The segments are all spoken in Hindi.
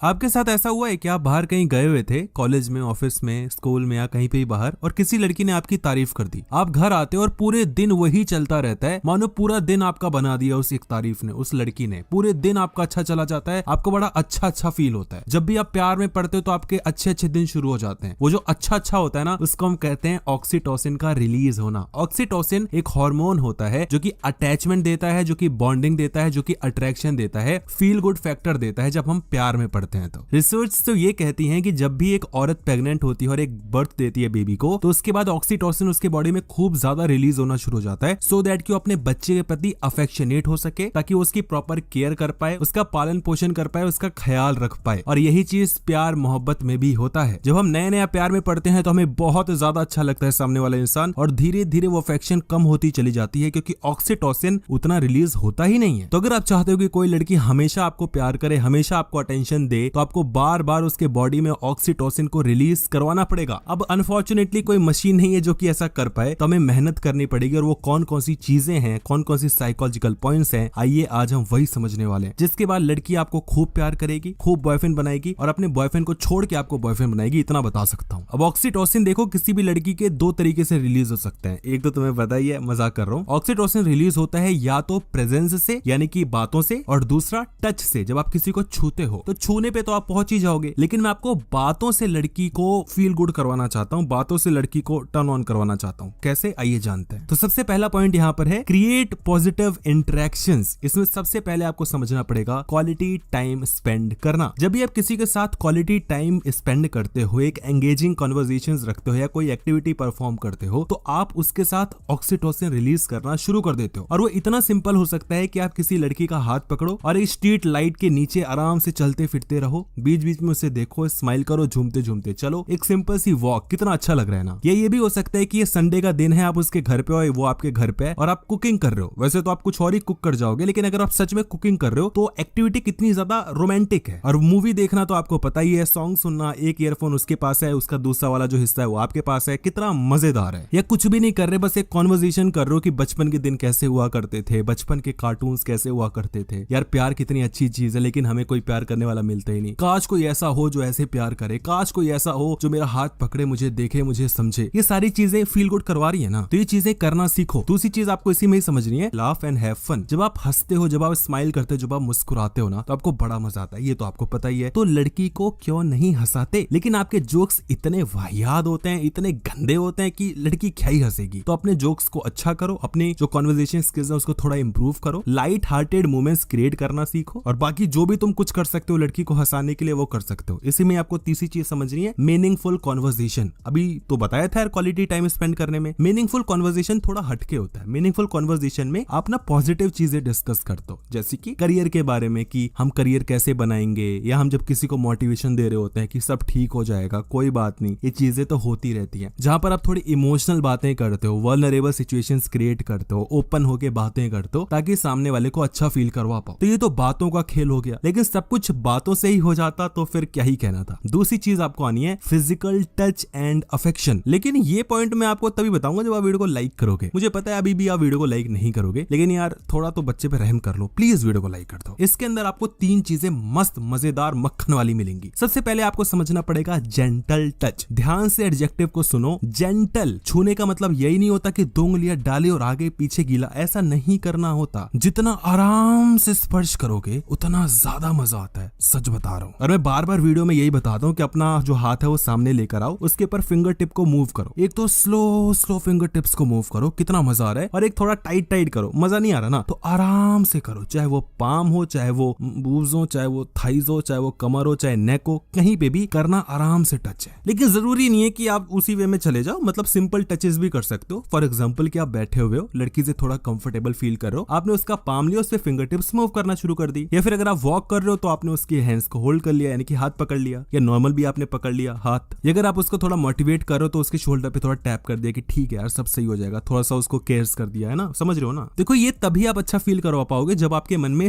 आपके साथ ऐसा हुआ है कि आप बाहर कहीं गए हुए थे, कॉलेज में, ऑफिस में, स्कूल में या कहीं पे भी बाहर, और किसी लड़की ने आपकी तारीफ कर दी। आप घर आते हो और पूरे दिन वही चलता रहता है, मानो पूरा दिन आपका बना दिया उस एक तारीफ ने, उस लड़की ने। पूरे दिन आपका अच्छा चला जाता है, आपको बड़ा अच्छा फील होता है। जब भी आप प्यार में पड़ते हो तो आपके अच्छे दिन शुरू हो जाते हैं। वो जो अच्छा होता है ना, उसको हम कहते हैं ऑक्सीटोसिन का रिलीज होना। ऑक्सीटोसिन एक हार्मोन होता है जो कि अटैचमेंट देता है, जो कि बॉन्डिंग देता है, जो कि अट्रैक्शन देता है, फील गुड फैक्टर देता है जब हम प्यार में पड़ते हैं। तो रिसर्च तो ये कहती है कि जब भी एक औरत प्रेग्नेंट होती है और एक बर्थ देती है बेबी को, तो उसके बाद ऑक्सीटोसिन उसके बॉडी में खूब ज्यादा रिलीज होना शुरू हो जाता है, सो दैट कि वो अपने बच्चे के प्रति अफेक्शनेट हो सके, ताकि वो उसकी प्रॉपर केयर कर पाए, उसका पालन पोषण कर पाए, उसका ख्याल रख पाए। और यही चीज प्यार मोहब्बत में भी होता है। जब हम नया प्यार में पड़ते हैं तो हमें बहुत ज्यादा अच्छा लगता है सामने वाला इंसान, और धीरे धीरे वो अफेक्शन कम होती चली जाती है, क्योंकि ऑक्सीटोसिन उतना रिलीज होता ही नहीं है। तो अगर आप चाहते हो कि कोई लड़की हमेशा आपको प्यार करे, हमेशा आपको अटेंशन दे, तो आपको बार बार उसके बॉडी में ऑक्सीटोसिन को रिलीज करवाना पड़ेगा। अब अनफॉर्चुनेटली कोई मशीन नहीं है जो कि ऐसा कर पाए, तो हमें मेहनत करनी पड़ेगी। और वो कौन कौन सी चीजें हैं, कौन कौन सी साइकोलॉजिकल पॉइंट्स हैं, आइए आज हम वही समझने वाले हैं, जिसके बाद लड़की आपको खूब प्यार करेगी, खूब बॉयफ्रेंड बनाएगी, और अपने बॉयफ्रेंड को छोड़ के आपको बॉयफ्रेंड बनाएगी। इतना बता सकता हूँ। अब ऑक्सीटोसिन देखो, किसी भी लड़की के दो तरीके से रिलीज हो सकते हैं। एक तो तुम्हें पता ही है, मजाक कर रहा हूँ। ऑक्सीटोसिन रिलीज होता है या तो प्रेजेंस से, यानी कि बातों से, और दूसरा टच से। जब आप किसी को छूते हो, तो छूने पे तो आप पहुंच ही जाओगे, लेकिन मैं आपको बातों से लड़की को फील गुड करवाना चाहता हूँ, बातों से लड़की को टर्न ऑन करवाना चाहता हूँ। कैसे, आइए जानते हैं। तो सबसे पहला पॉइंट यहाँ पर है क्रिएट पॉजिटिव इंटरेक्शंस। इसमें सबसे पहले आपको समझना पड़ेगा क्वालिटी टाइम स्पेंड करना। जब भी आप किसी के साथ क्वालिटी टाइम स्पेंड करते हो, एक एंगेजिंग कन्वर्सेशंस रखते हो या कोई एक्टिविटी परफॉर्म करते हो, तो आप उसके साथ ऑक्सीटोसिन रिलीज करना शुरू कर देते हो। और वो इतना सिंपल हो सकता है कि आप किसी लड़की का हाथ पकड़ो और एक स्ट्रीट लाइट के नीचे आराम से चलते फिरते रहो, बीच बीच में उसे देखो, स्माइल करो, झूमते झूमते चलो, एक सिंपल सी वॉक। कितना अच्छा लग रहा है ना। ये भी हो सकता है कि ये संडे का दिन है, आप उसके घर पे हो, वो आपके घर पे है, और आप कुकिंग कर रहे हो। वैसे तो आप कुछ और ही कुक कर जाओगे, लेकिन अगर आप सच में कुकिंग कर रहे हो तो एक्टिविटी कितनी ज्यादा रोमांटिक है। और मूवी देखना तो आपको पता ही है, सॉन्ग सुनना, एक ईयरफोन उसके पास है, उसका दूसरा वाला जो हिस्सा है वो आपके पास है, कितना मजेदार है। या कुछ भी नहीं कर रहे, बस एक कॉन्वर्सेशन कर रहे हो कि बचपन के दिन कैसे हुआ करते थे, बचपन के कार्टून्स कैसे हुआ करते थे। यार प्यार कितनी अच्छी चीज है, लेकिन हमें कोई प्यार करने वाला मिलता ही नहीं। काश कोई ऐसा हो जो ऐसे प्यार करे, काश कोई ऐसा हो जो मेरा हाथ पकड़े, मुझे देखे, मुझे समझे। ये सारी चीजें फील गुड करवा रही है ना, तो ये चीजें करना सीखो। दूसरी चीज आपको इसी में ही समझनी है, लाफ एंड हैव फन। जब आप हंसते हो, जब आप स्माइल करते हो, जब आप मुस्कुराते हो ना, तो आपको बड़ा मजा आता है। ये तो आपको पता ही है। तो लड़की को क्यों नहीं हंसाते, लेकिन आपके जोक्स इतने वाहियात होते हैं, इतने गंदे होते हैं कि लड़की क्या ही हंसेगी। तो अपने जोक्स को अच्छा करो, अपनी जो कॉन्वर्सेशन स्किल्स है उसको थोड़ा इंप्रूव करो, लाइट हार्टेड मोमेंट्स क्रिएट करना सीखो, और बाकी जो भी तुम कुछ कर सकते हो लड़की को हंसाने के लिए वो कर सकते हो। इसी में आपको तीसरी चीज समझनी है, मीनिंगफुल कॉन्वर्सेशन। अभी तो बताया था यार, क्वालिटी टाइम स्पेंड करने में मीनिंगफुल कॉन्वर्सेशन थोड़ा हटके होता है। मीनिंगफुल कॉन्वर्सेशन में आप ना पॉजिटिव चीजें डिस्कस करते हो, जैसे कि करियर के बारे में, कि हम करियर कैसे बनाएंगे, या हम जब किसी को मोटिवेशन दे रहे होते हैं कि सब ठीक हो जाएगा, कोई बात नहीं, ये चीजें तो होती रहती हैं। जहां पर आप थोड़ी इमोशनल बातें करते हो, वल्नरेबल सिचुएशंस क्रिएट करते हो, ओपन होके बातें करते हो, ताकि सामने वाले को अच्छा फील करवा पाओ। तो ये तो बातों का खेल हो गया, लेकिन सब कुछ बातों से ही हो जाता तो फिर क्या ही कहना था। दूसरी चीज आपको आनी है फिजिकल टच एंड अफेक्शन। लेकिन ये पॉइंट मैं आपको तभी बताऊंगा जब आप वीडियो को लाइक करोगे। मुझे पता है अभी भी आप वीडियो को लाइक नहीं करोगे, लेकिन यार थोड़ा तो बच्चे पे रहम कर लो, प्लीज वीडियो को लाइक कर दो। इसके अंदर आपको तीन चीजें मस्त मजेदार मक्खन वाली मिलेंगी। सबसे पहले आपको समझना पड़ेगा जेंटल टच। ध्यान से एडजेक्टिव को सुनो। जेंटल छूने का मतलब यही नहीं होता कि दो उंगलियां डाले और आगे पीछे गीला, ऐसा नहीं करना होता। जितना आराम से स्पर्श करोगे उतना ज्यादा मजा आता है, सच बता रहा हूँ। और मैं बार बार वीडियो में यही बताता हूँ कि अपना जो हाथ है वो सामने लेकर आओ, उसके ऊपर फिंगर टिप को मूव करो। एक तो स्लो फिंगर टिप्स को मूव करो, कितना मजा आ रहा है, और एक थोड़ा टाइट करो। मजा नहीं आ रहा ना, तो आराम से करो, चाहे वो पाम हो, चाहे वो बूब्स हो, चाहे वो थाइज हो, चाहे वो कमर हो, चाहे नेक हो, कहीं पे भी करना आराम से टच है। लेकिन जरूरी नहीं है कि आप उसी वे में चले जाओ, मतलब सिंपल टचेस भी कर सकते हो। फॉर एग्जांपल कि आप बैठे हुए हो, लड़की से थोड़ा कंफर्टेबल फील कर रहे हो, आपने उसका पाम लिया, उस पे फिंगर टिप्स मूव करना शुरू कर दी। या फिर अगर आप वॉक कर रहे हो तो आपने उसके हैंड्स को होल्ड कर लिया, यानी कि हाथ पकड़ लिया, या नॉर्मल भी आपने पकड़ लिया हाथ। या अगर आप उसको थोड़ा मोटिवेट कर रहे हो तो उसके शोल्डर पे थोड़ा टैप कर दिया कि ठीक है यार सब सही हो जाएगा, थोड़ा सा उसको केयर्स कर दिया है ना, समझ रहे हो ना। देखो ये तभी आप अच्छा फील करवा पाओगे जब आपके मन में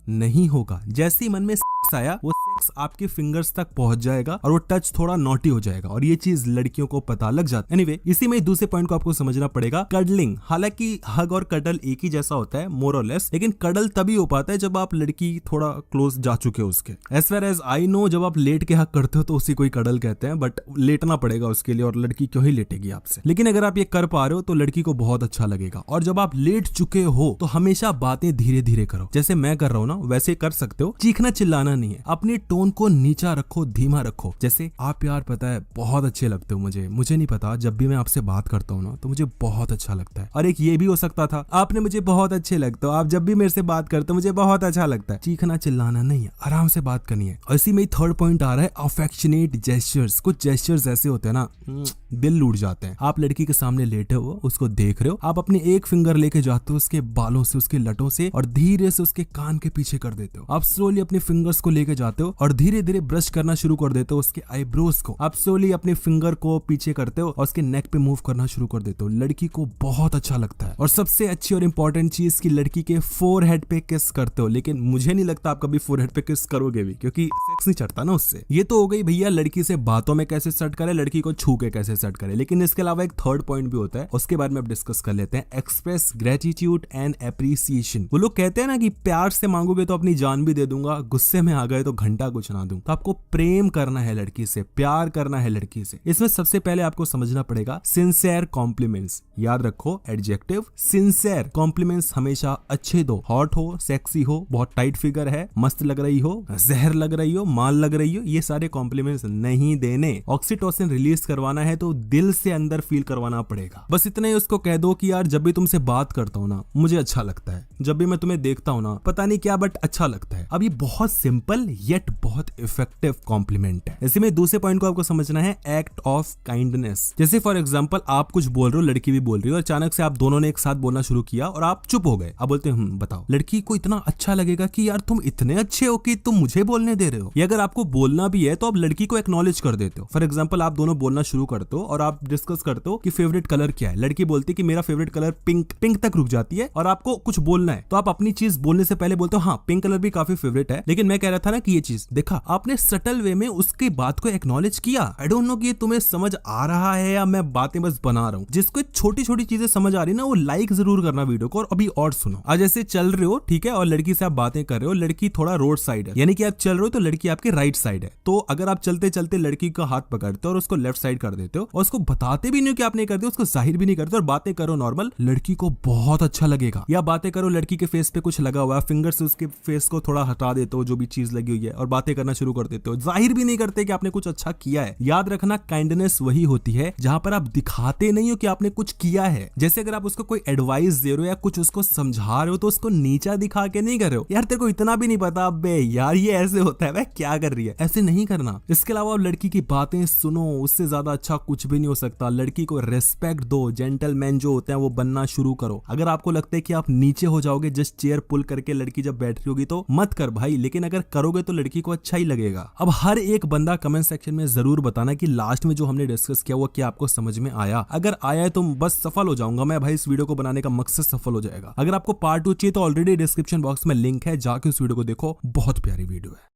नहीं होगा। जैसे ही मन में आया वो आपके फिंगर्स तक पहुंच जाएगा और वो टच थोड़ा नॉटी हो जाएगा और ये चीज लड़कियों को पता लग जाता है। एनीवे, इसी में दूसरे पॉइंट को आपको समझना पड़ेगा, कडलिंग। हालांकि हग और कडल एक ही जैसा होता है मोर और लेस, लेकिन कडल तभी हो पाता है जब आप लड़की थोड़ा क्लोज जा चुके हो उसके। As far as I know, जब आप लेट के हक करते हो तो उसी कोई कडल कहते हैं, बट लेटना पड़ेगा उसके लिए और लड़की क्यों ही लेटेगी आपसे। लेकिन अगर आप ये कर पा रहे हो तो लड़की को बहुत अच्छा लगेगा। और जब आप लेट चुके हो तो हमेशा बातें धीरे धीरे करो, जैसे मैं कर रहा हूँ ना वैसे कर सकते हो। चीखना चिल्लाना नहीं है, अपनी टोन को नीचा रखो, धीमा रखो। जैसे आप यार पता है बहुत अच्छे लगते हो मुझे नहीं पता, जब भी मैं आपसे बात करता हूँ ना तो मुझे बहुत अच्छा लगता है। और एक ये भी हो सकता था, आपने मुझे बहुत अच्छे लगते हो, आप जब भी मेरे से बात करते हो मुझे बहुत अच्छा लगता है। चीखना चिल्लाना नहीं है, आराम से बात करनी है। और इसी में थर्ड पॉइंट आ रहा है अफेक्शनेट जेस्चर्स। कुछ जेस्चर्स ऐसे होते हैं ना दिल लूट जाते हैं। आप लड़की के सामने लेटे हो, उसको देख रहे हो, आप अपनी एक फिंगर लेके जाते हो उसके बालों से, उसके लटों से और धीरे से उसके कान के पीछे कर देते हो। आप स्लोली अपने फिंगर्स को लेके जाते हो और धीरे धीरे ब्रश करना शुरू कर देते हो उसके आईब्रोज को। आप स्लोली अपने फिंगर को पीछे करते हो और उसके नेक पे मूव करना शुरू कर देते हो। लड़की को बहुत अच्छा लगता है। और सबसे अच्छी और इंपॉर्टेंट चीज की लड़की के फोरहेड पे किस करते हो, लेकिन मुझे नहीं लगता आप कभी फोरहेड पे किस करोगे भी, क्योंकि सेक्स नहीं चढ़ता ना उससे। ये तो हो गई भैया लड़की से बातों में कैसे सेट करे, लड़की को छू के कैसे सेट करे। लेकिन इसके अलावा एक थर्ड पॉइंट भी होता है, उसके बारे में अब डिस्कस कर लेते हैं। Express gratitude and appreciation. वो लोग कहते हैं ना कि प्यार से मांगोगे तो अपनी जान भी दे दूंगा, गुस्से में आ गए तो घंटा कुछ ना दूं। तो आपको प्रेम करना है लड़की से, प्यार करना है लड़की से। इसमें सबसे पहले आपको समझना पड़ेगा सिंसियर कॉम्प्लीमेंट्स। याद रखो एडजेक्टिव सिंसियर। कॉम्प्लीमेंट्स हमेशा अच्छे दो, हॉट हो, सेक्सी हो, बहुत टाइट फिगर है, मस्त लग रही हो, जहर लग रही हो, माल लग रही हो, ये सारे कॉम्प्लीमेंट्स नहीं देने। ऑक्सीटोसिन रिलीज करवाना है तो दिल से अंदर फील करवाना पड़ेगा। बस इतना ही उसको कह दो कि यार जब भी तुमसे बात करता हूँ ना मुझे अच्छा लगता है, जब भी मैं तुम्हें देखता हूँ ना पता नहीं क्या बट अच्छा लगता है। अब ये बहुत सिंपल येट बहुत इफेक्टिव कॉम्प्लीमेंट है। इसी में दूसरे पॉइंट को आपको समझना है, एक्ट ऑफ काइंडनेस। जैसे फॉर एग्जांपल आप कुछ बोल रहे हो, लड़की भी बोल रही हो और अचानक से आप दोनों ने एक साथ बोलना शुरू किया और आप चुप हो गए। अब बोलते हैं बताओ। लड़की को इतना अच्छा लगेगा कि यार तुम इतने अच्छे हो कि तुम मुझे बोलने दे रहे हो। या अगर आपको बोलना भी है तो आप लड़की को एक्नॉलेज कर देते हो। फॉर एग्जांपल आप दोनों बोलना शुरू करते हो और आप डिस्कस करते हो कि फेवरेट कलर क्या है। लड़की बोलती है कि मेरा फेवरेट कलर पिंक। पिंक तक रुक जाती है और आपको कुछ बोलना है तो आप अपनी चीज बोलने से पहले बोलते हो हाँ पिंक कलर भी काफी फेवरेट है, लेकिन मैं कह रहा था ना कि ये चीज देखा। आपने सटल वे में उसकी बात को एक्नॉलेज किया। आई डोंट नो कि तुम्हें समझ आ रहा है या मैं बातें बस बना रहा हूँ। जिसको छोटी छोटी चीजें समझ आ रही ना वो लाइक जरूर करना वीडियो को। और अभी और सुनो, आज ऐसे चल रहे हो ठीक है और लड़की से आप बातें कर रहे हो, लड़की थोड़ा रोड साइड है, यानी कि आप चल रहे हो तो लड़की आपके राइट साइड है। तो अगर आप चलते चलते लड़की का हाथ पकड़ते हो और उसको लेफ्ट साइड कर देते हो और उसको बताते भी नहीं हो कि आप नहीं करते, उसको जाहिर भी नहीं करते और बातें करो नॉर्मल, लड़की को बहुत अच्छा लगेगा। या बातें करो लड़की के फेस पे कुछ लगा हुआ है, फिंगर से उसके फेस को थोड़ा हटा देते हो जो भी चीज लगी हुई है और बातें करना शुरू कर देते हो, जाहिर भी नहीं करते कि आपने कुछ अच्छा किया है। याद रखना काइंडनेस वही होती है जहां पर आप दिखाते नहीं हो कि आपने कुछ किया है। जैसे अगर आप उसको कोई एडवाइस दे रहे हो या कुछ उसको समझा रहे हो तो उसको नीचा दिखा के नहीं कर रहे हो, यार तेरे को इतना भी नहीं पता, अबे यार ये ऐसे होता है, वह क्या कर रही है, ऐसे नहीं करना। इसके अलावा लड़की की बातें सुनो, उससे ज्यादा अच्छा कुछ भी नहीं हो सकता। लड़की को रेस्पेक्ट दो, जेंटलमैन जो होते हैं वो बनना शुरू करो। अगर आपको लगता है कि आप नीचे हो जाओगे जस्ट चेयर पुल करके लड़की जब बैठ रही होगी तो मत कर भाई, लेकिन अगर करोगे तो लड़की को अच्छा ही लगेगा। अब हर एक बंदा कमेंट सेक्शन में जरूर बताना कि लास्ट में जो हमने डिस्कस किया वो क्या आपको समझ में आया। अगर आया है तो बस सफल हो जाऊंगा मैं भाई, इस वीडियो को बनाने का मकसद सफल हो जाएगा। अगर आपको पार्ट 2 चाहिए तो ऑलरेडी डिस्क्रिप्शन बॉक्स में लिंक है, जाके उस वीडियो को देखो, बहुत प्यारी वीडियो है।